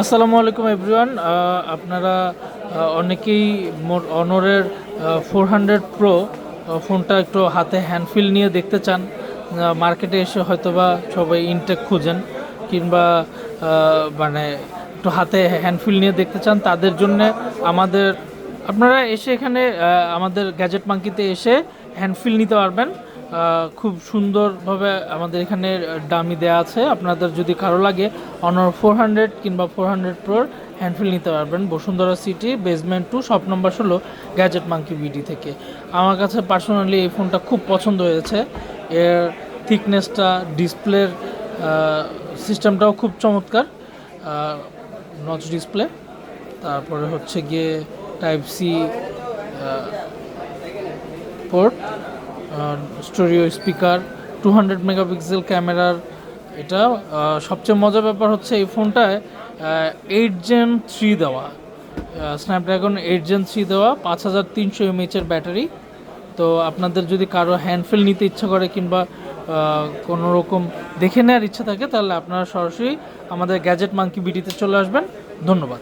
আসসালামু আলাইকুম এভরিওয়ান। আপনারা অনেকেই অনরের 400 প্রো ফোনটা একটু হাতে হ্যান্ডফিল নিয়ে দেখতে চান। মার্কেটে এসে হয়তোবা সবাই ইনটেক খুঁজেন কিংবা মানে একটু হাতে হ্যান্ডফিল নিয়ে দেখতে চান, তাদের জন্য আমাদের আপনারা এসে এখানে আমাদের গ্যাজেট মাঙ্কিতে এসে হ্যান্ডফিল নিতে পারবেন। খুব সুন্দরভাবে আমাদের এখানে ডামি দেওয়া আছে। আপনাদের যদি কারো লাগে অনর 400 কিংবা 400 প্রোর হ্যান্ডফিল নিতে পারবেন Bashundhara city basement 2 shop number 16 gadget monkey BD থেকে। আমার কাছে পার্সোনালি এই ফোনটা খুব পছন্দ হয়েছে। এর থিকনেসটা, ডিসপ্লের সিস্টেমটাও খুব চমৎকার। নচ ডিসপ্লে, তারপরে হচ্ছে গিয়ে type C port, stereo speaker, 200 megapixel ক্যামেরার। এটা সবচেয়ে মজার ব্যাপার হচ্ছে এই ফোনটায় 8 Gen 3 দেওয়া, স্ন্যাপড্রাগন 8 Gen 3 দেওয়া, 5300 mAh ব্যাটারি। তো আপনাদের যদি কারো হ্যান্ডফিল নিতে ইচ্ছা করে কিংবা কোনো রকম দেখে নেওয়ার ইচ্ছা থাকে, তাহলে আপনারা সরাসরি আমাদের গ্যাজেট মাঙ্কি বিডিতে চলে আসবেন। ধন্যবাদ।